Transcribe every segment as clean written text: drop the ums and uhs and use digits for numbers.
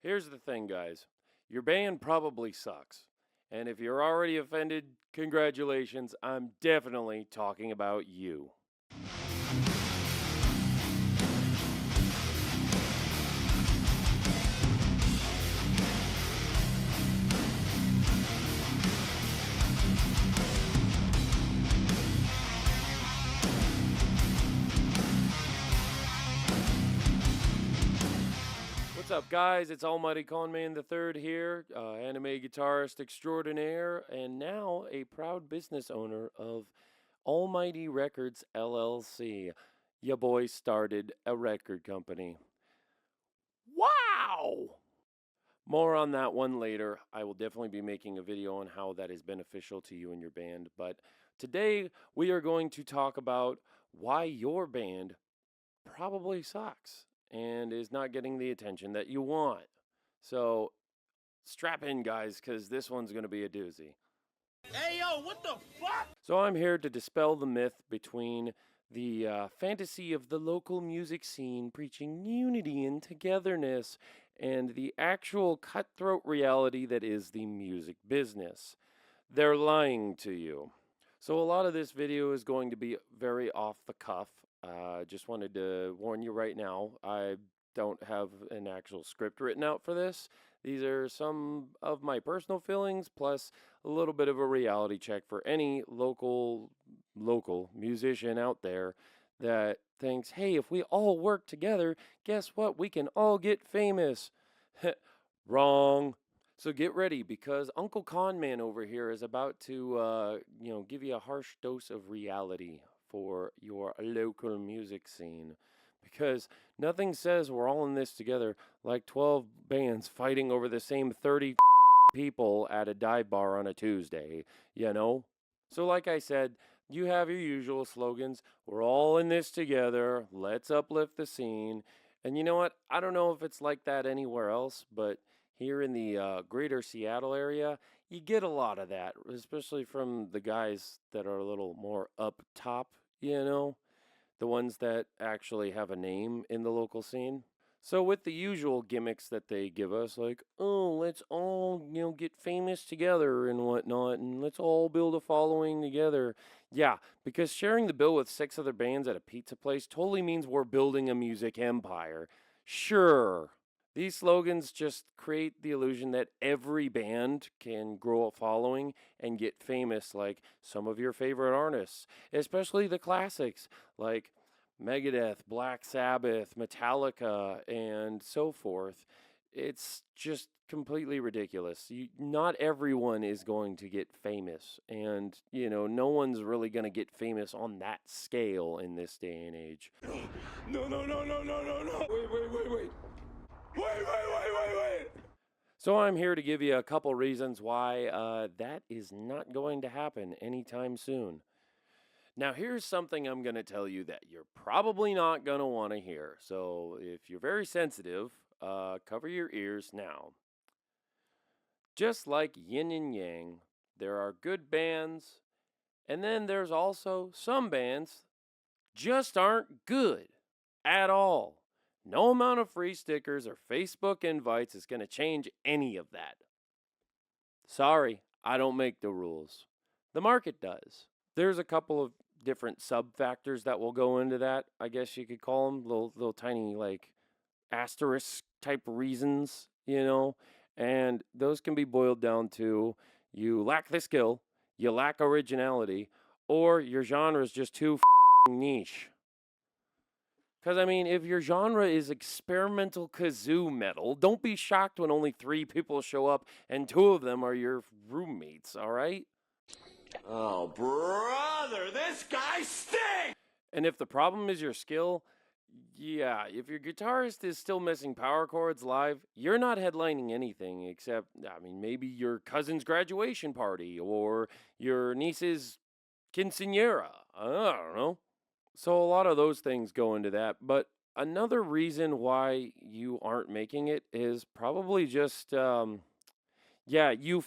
Here's the thing, guys. Your band probably sucks. And if you're already offended, congratulations. I'm definitely talking about you. What's up, guys? It's Almighty Conman III here, anime guitarist extraordinaire, and now a proud business owner of Almighty Records LLC. Ya boy started a record company. Wow! More on that one later. I will definitely be making a video on how that is beneficial to you and your band. But today we are going to talk about why your band probably sucks and is not getting the attention that you want. So strap in, guys, because this one's going to be a doozy. Hey, yo, what the fuck? So I'm here to dispel the myth between the fantasy of the local music scene preaching unity and togetherness and the actual cutthroat reality that is the music business. They're lying to you. So a lot of this video is going to be very off the cuff. Just wanted to warn you right now, I don't have an actual script written out for this. These are some of my personal feelings plus a little bit of a reality check for any local musician out there that thinks, hey, if we all work together, guess what? We can all get famous. Wrong. So get ready because Uncle Conman over here is about to, give you a harsh dose of reality for your local music scene. Because nothing says we're all in this together like 12 bands fighting over the same 30 people at a dive bar on a Tuesday, you know? So like I said, you have your usual slogans. We're all in this together. Let's uplift the scene. And you know what? I don't know if it's like that anywhere else, but here in the greater Seattle area, you get a lot of that, especially from the guys that are a little more up top, you know? The ones that actually have a name in the local scene. So with the usual gimmicks that they give us, like, oh, let's all, get famous together and whatnot, and let's all build a following together. Yeah, because sharing the bill with 6 other bands at a pizza place totally means we're building a music empire. Sure. These slogans just create the illusion that every band can grow a following and get famous like some of your favorite artists, especially the classics like Megadeth, Black Sabbath, Metallica, and so forth. It's just completely ridiculous. Not everyone is going to get famous, and no one's really going to get famous on that scale in this day and age. No, no, no, no, no, no, no. Wait. Wait. So I'm here to give you a couple reasons why that is not going to happen anytime soon. Now, here's something I'm going to tell you that you're probably not going to want to hear. So if you're very sensitive, cover your ears now. Just like yin and yang, there are good bands, and then there's also some bands just aren't good at all. No amount of free stickers or Facebook invites is going to change any of that. Sorry, I don't make the rules. The market does. There's a couple of different sub factors that will go into that. I guess you could call them little tiny like asterisk type reasons, and those can be boiled down to you lack the skill, you lack originality, or your genre is just too niche. Because, I mean, if your genre is experimental kazoo metal, don't be shocked when only 3 people show up and 2 of them are your roommates, all right? Oh, brother, this guy stinks! And if the problem is your skill, yeah, if your guitarist is still missing power chords live, you're not headlining anything except, maybe your cousin's graduation party or your niece's quinceañera. I don't know. So a lot of those things go into that. But another reason why you aren't making it is probably just, you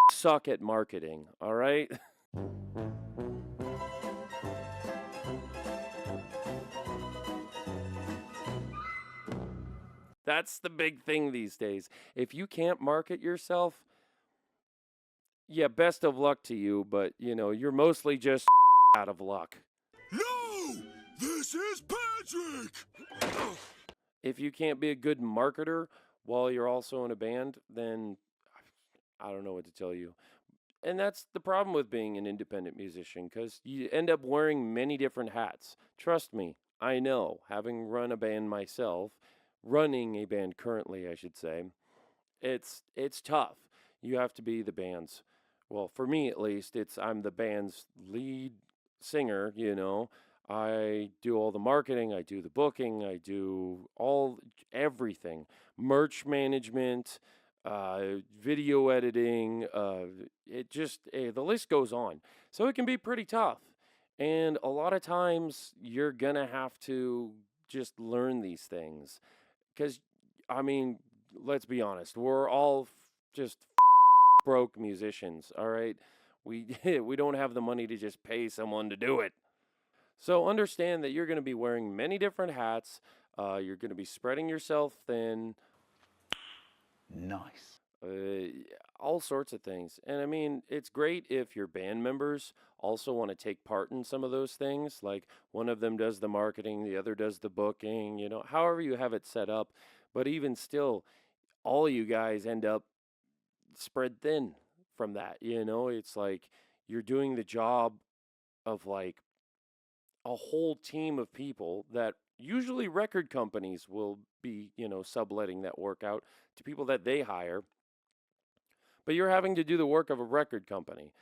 suck at marketing, all right? That's the big thing these days. If you can't market yourself, yeah, best of luck to you, but you're mostly just out of luck. No! This is Patrick! If you can't be a good marketer while you're also in a band, then I don't know what to tell you. And that's the problem with being an independent musician because you end up wearing many different hats. Trust me, I know, having run a band myself, running a band currently, I should say, it's tough. You have to be the band's, well, for me at least, I'm the band's lead singer. I do all the marketing, I do the booking, I do everything, merch management, video editing, the list goes on. So it can be pretty tough. And a lot of times you're gonna have to just learn these things. Because, I mean, let's be honest, we're all just broke musicians, all right? We, we don't have the money to just pay someone to do it. So understand that you're going to be wearing many different hats. You're going to be spreading yourself thin. Nice. All sorts of things. And I mean, it's great if your band members also want to take part in some of those things. Like one of them does the marketing, the other does the booking, however you have it set up. But even still, all you guys end up spread thin from that. It's like you're doing the job of like a whole team of people that usually record companies will be, subletting that work out to people that they hire. But you're having to do the work of a record company.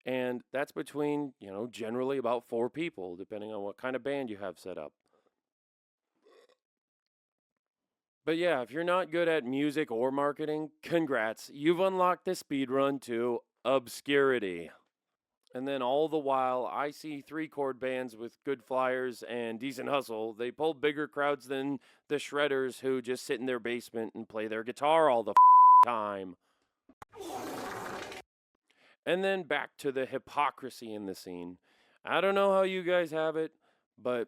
And that's between, generally about 4 people, depending on what kind of band you have set up. But yeah, if you're not good at music or marketing, congrats. You've unlocked the speed run to obscurity. And then all the while, I see 3-chord bands with good flyers and decent hustle. They pull bigger crowds than the shredders who just sit in their basement and play their guitar all the time. And then back to the hypocrisy in the scene. I don't know how you guys have it, but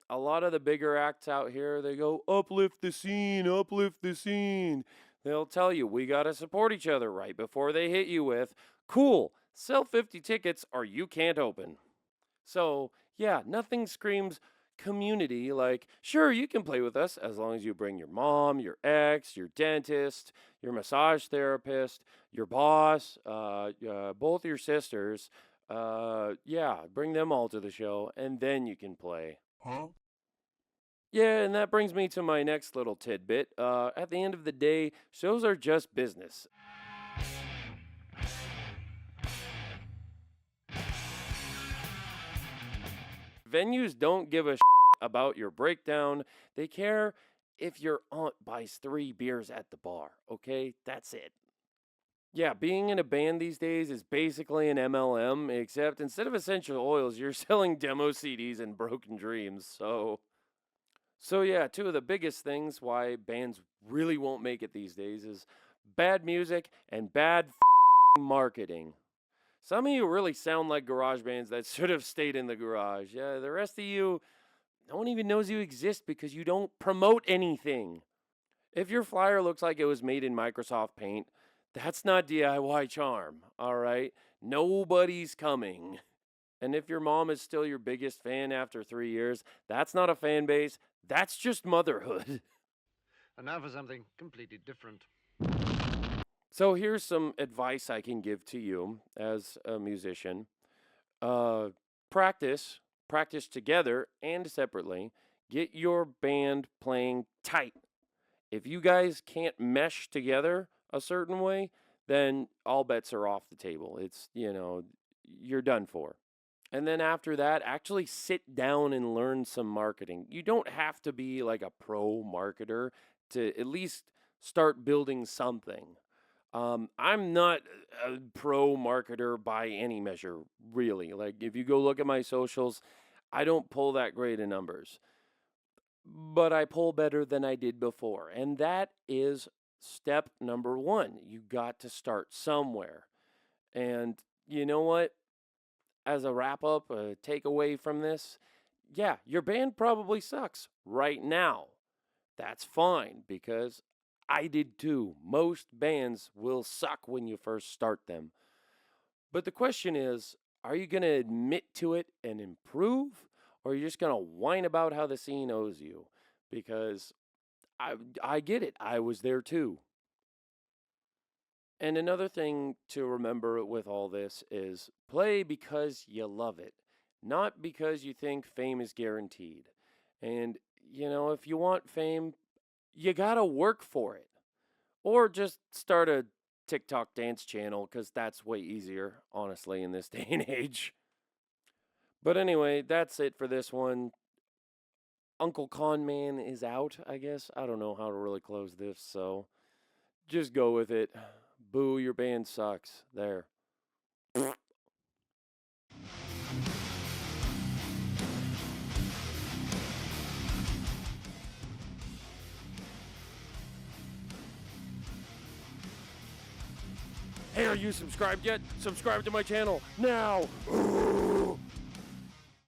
a lot of the bigger acts out here, they go, uplift the scene, uplift the scene. They'll tell you, we got to support each other right before they hit you with, cool, sell 50 tickets or you can't open. So, yeah, nothing screams community like, sure, you can play with us as long as you bring your mom, your ex, your dentist, your massage therapist, your boss, both your sisters. Yeah, bring them all to the show and then you can play. Huh? Yeah, and that brings me to my next little tidbit. At the end of the day, shows are just business. Venues don't give a about your breakdown. They care if your aunt buys 3 beers at the bar, okay? That's it. Yeah, being in a band these days is basically an MLM, except instead of essential oils, you're selling demo CDs and broken dreams. So yeah, 2 of the biggest things why bands really won't make it these days is bad music and bad marketing. Some of you really sound like garage bands that should have stayed in the garage. Yeah, the rest of you, no one even knows you exist because you don't promote anything. If your flyer looks like it was made in Microsoft Paint, that's not DIY charm, all right? Nobody's coming. And if your mom is still your biggest fan after 3 years, that's not a fan base, that's just motherhood. And now for something completely different. So here's some advice I can give to you as a musician. Uh, practice together and separately. Get your band playing tight. If you guys can't mesh together a certain way, then all bets are off the table. You're done for. And then after that, actually sit down and learn some marketing. You don't have to be like a pro marketer to at least start building something. I'm not a pro marketer by any measure, really. Like, if you go look at my socials, I don't pull that great of numbers, but I pull better than I did before. And that is step number 1. You got to start somewhere. And you know what? As a wrap up, a takeaway from this, yeah, your band probably sucks right now. That's fine because I did too. Most bands will suck when you first start them. But the question is, are you going to admit to it and improve? Or are you just going to whine about how the scene owes you? Because I get it. I was there too. And another thing to remember with all this is play because you love it, not because you think fame is guaranteed. And, if you want fame, you gotta work for it. Or just start a TikTok dance channel because that's way easier, honestly, in this day and age. But anyway, that's it for this one. Uncle Con Man is out, I guess. I don't know how to really close this, so just go with it. Boo, your band sucks. There. Hey, are you subscribed yet? Subscribe to my channel now.